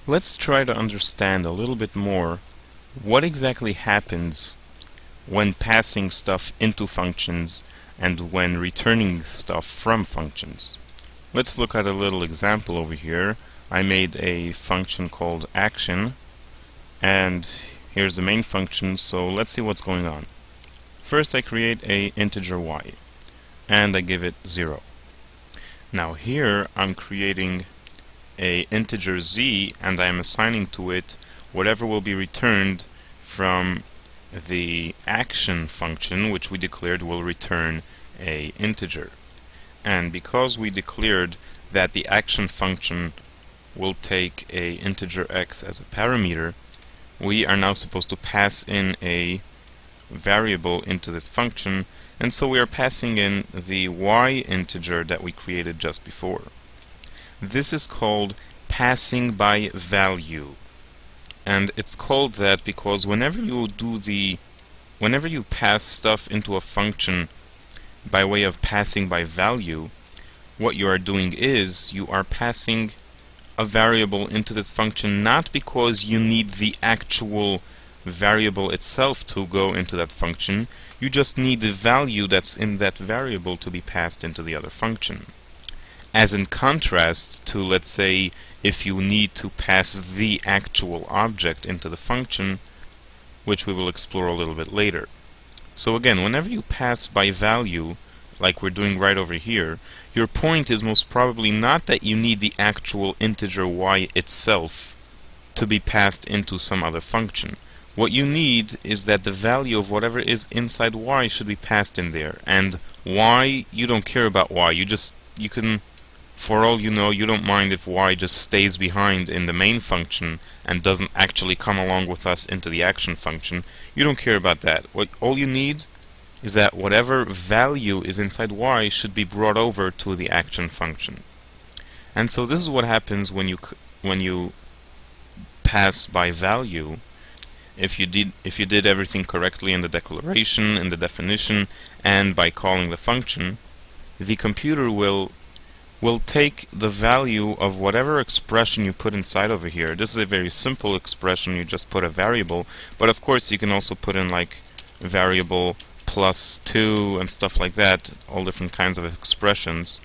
Let's try to understand a little bit more what exactly happens when passing stuff into functions and when returning stuff from functions. Let's look at a little example over here. I made a function called action, and here's the main function, so let's see what's going on. First I create a integer y, and I give it 0. Now here I'm creating a integer z, and I am assigning to it whatever will be returned from the action function, which we declared will return a integer. And because we declared that the action function will take a integer x as a parameter, we are now supposed to pass in a variable into this function, and so we are passing in the y integer that we created just before. This is called passing by value, and it's called that because whenever you pass stuff into a function by way of passing by value, what you are doing is you are passing a variable into this function not because you need the actual variable itself to go into that function, you just need the value that's in that variable to be passed into the other function. As in contrast to, let's say, if you need to pass the actual object into the function, which we will explore a little bit later. So again, whenever you pass by value, like we're doing right over here, your point is most probably not that you need the actual integer y itself to be passed into some other function. What you need is that the value of whatever is inside y should be passed in there. And y, you don't care about y. You can, for all you know, you don't mind if y just stays behind in the main function and doesn't actually come along with us into the action function. You don't care about that. All you need is that whatever value is inside y should be brought over to the action function. And so this is what happens when you pass by value. If you did everything correctly in the declaration, in the definition, and by calling the function, the computer will take the value of whatever expression you put inside over here. This is a very simple expression, you just put a variable, but of course you can also put in like variable plus 2 and stuff like that, all different kinds of expressions,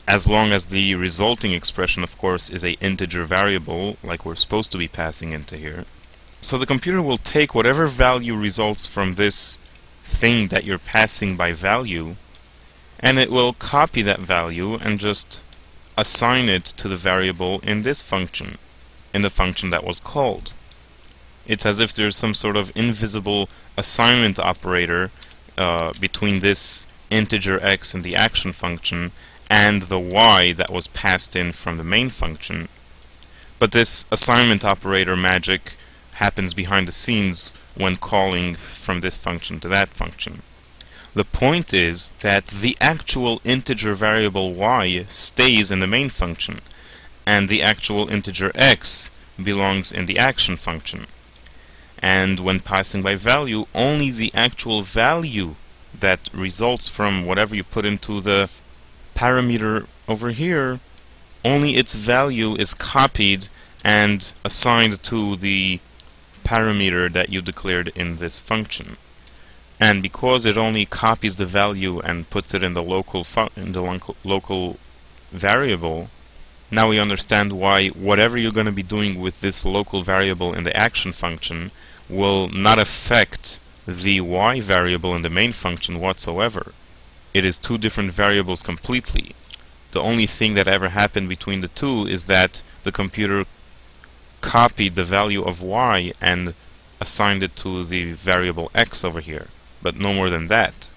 as long as the resulting expression, of course, is a integer variable like we're supposed to be passing into here. So the computer will take whatever value results from this thing that you're passing by value, and it will copy that value and just assign it to the variable in this function, in the function that was called. It's as if there's some sort of invisible assignment operator between this integer x in the action function and the y that was passed in from the main function. But this assignment operator magic happens behind the scenes when calling from this function to that function. The point is that the actual integer variable y stays in the main function, and the actual integer x belongs in the action function. And when passing by value, only the actual value that results from whatever you put into the parameter over here, only its value is copied and assigned to the parameter that you declared in this function. And because it only copies the value and puts it in the local variable, now we understand why whatever you're going to be doing with this local variable in the action function will not affect the y variable in the main function whatsoever. It is two different variables completely. The only thing that ever happened between the two is that the computer copied the value of y and assigned it to the variable x over here, but no more than that.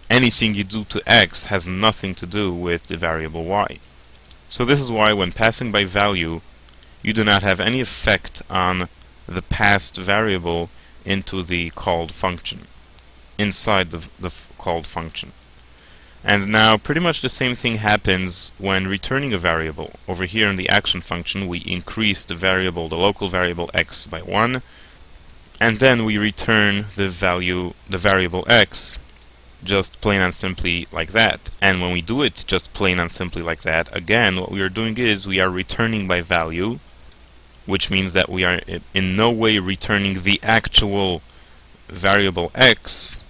Anything you do to x has nothing to do with the variable y. So this is why when passing by value, you do not have any effect on the passed variable into the called function, inside the called function. And now pretty much the same thing happens when returning a variable. Over here in the action function we increase the local variable x by 1, and then we return the variable x just plain and simply like that. And when we do it just plain and simply like that, again what we are doing is we are returning by value which means that we are in no way returning the actual variable x.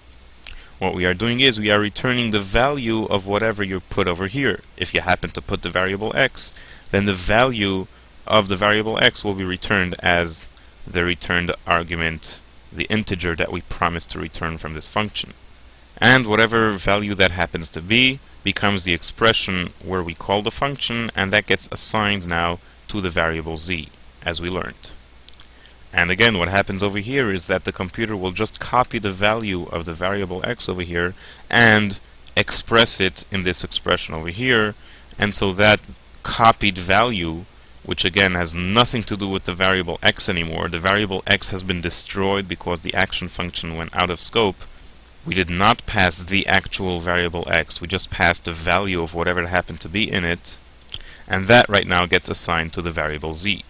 What we are doing is we are returning the value of whatever you put over here. If you happen to put the variable x, then the value of the variable x will be returned as the returned argument, the integer that we promised to return from this function. And whatever value that happens to be becomes the expression where we call the function, and that gets assigned now to the variable z, as we learned. And again, what happens over here is that the computer will just copy the value of the variable x over here and express it in this expression over here, and so that copied value, which again has nothing to do with the variable x anymore, the variable x has been destroyed because the action function went out of scope. We did not pass the actual variable x, we just passed the value of whatever happened to be in it, and that right now gets assigned to the variable z.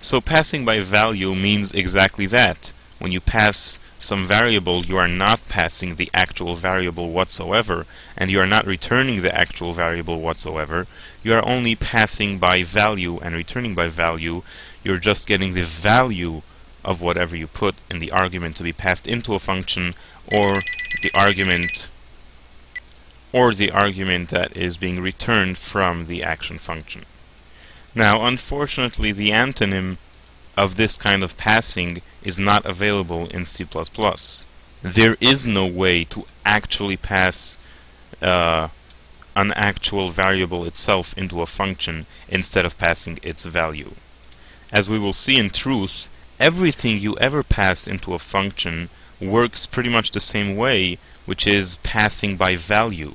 So passing by value means exactly that. When you pass some variable, you are not passing the actual variable whatsoever, and you are not returning the actual variable whatsoever. You are only passing by value and returning by value. You're just getting the value of whatever you put in the argument to be passed into a function, or the argument that is being returned from the action function. Now, unfortunately, the antonym of this kind of passing is not available in C++. There is no way to actually pass an actual variable itself into a function instead of passing its value. As we will see in truth, everything you ever pass into a function works pretty much the same way, which is passing by value,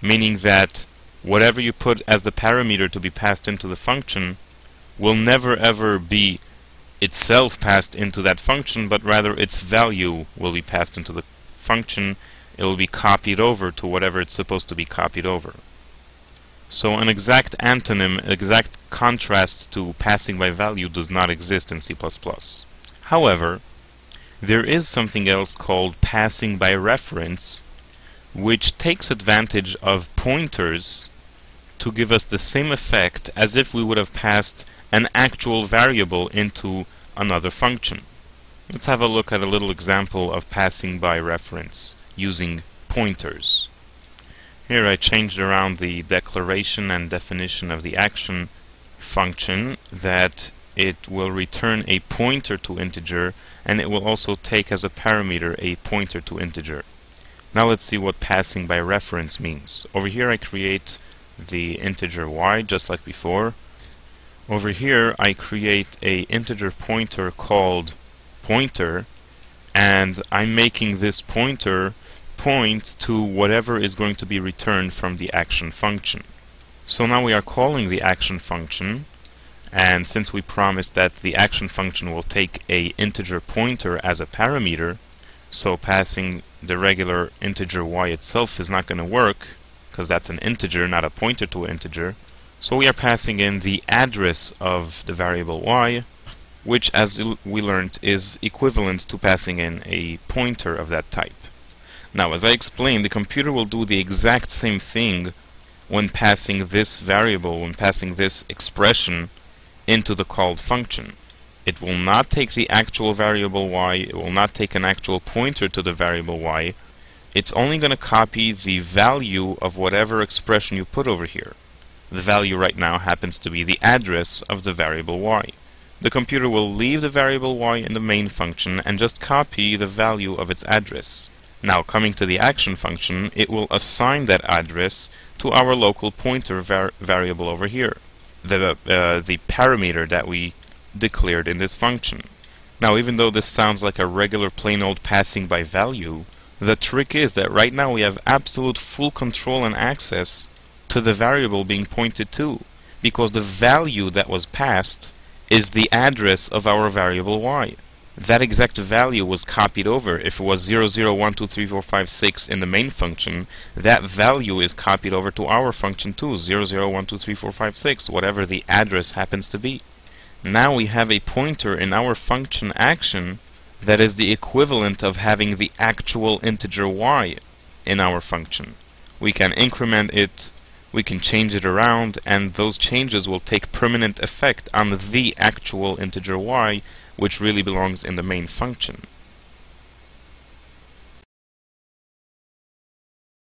meaning that whatever you put as the parameter to be passed into the function will never ever be itself passed into that function, but rather its value will be passed into the function. It will be copied over to whatever it's supposed to be copied over. So an exact antonym, exact contrast to passing by value does not exist in C++. However, there is something else called passing by reference, which takes advantage of pointers to give us the same effect as if we would have passed an actual variable into another function. Let's have a look at a little example of passing by reference using pointers. Here I changed around the declaration and definition of the action function that it will return a pointer to integer, and it will also take as a parameter a pointer to integer. Now let's see what passing by reference means. Over here I create the integer y just like before. Over here I create a integer pointer called pointer, and I'm making this pointer point to whatever is going to be returned from the action function. So now we are calling the action function, and since we promised that the action function will take a integer pointer as a parameter, so passing the regular integer y itself is not going to work, because that's an integer, not a pointer to an integer. So we are passing in the address of the variable y, which, as we learned, is equivalent to passing in a pointer of that type. Now, as I explained, the computer will do the exact same thing when passing this variable, when passing this expression into the called function. It will not take the actual variable y, it will not take an actual pointer to the variable y. It's only going to copy the value of whatever expression you put over here. The value right now happens to be the address of the variable y. The computer will leave the variable y in the main function and just copy the value of its address. Now, coming to the action function, it will assign that address to our local pointer variable over here, the parameter that we declared in this function. Now, even though this sounds like a regular plain old passing by value, the trick is that right now we have absolute full control and access to the variable being pointed to, because the value that was passed is the address of our variable y. That exact value was copied over. If it was 00123456 in the main function, that value is copied over to our function too, 00123456, whatever the address happens to be. Now we have a pointer in our function action that is the equivalent of having the actual integer y in our function. We can increment it we can change it around, and those changes will take permanent effect on the actual integer y, which really belongs in the main function.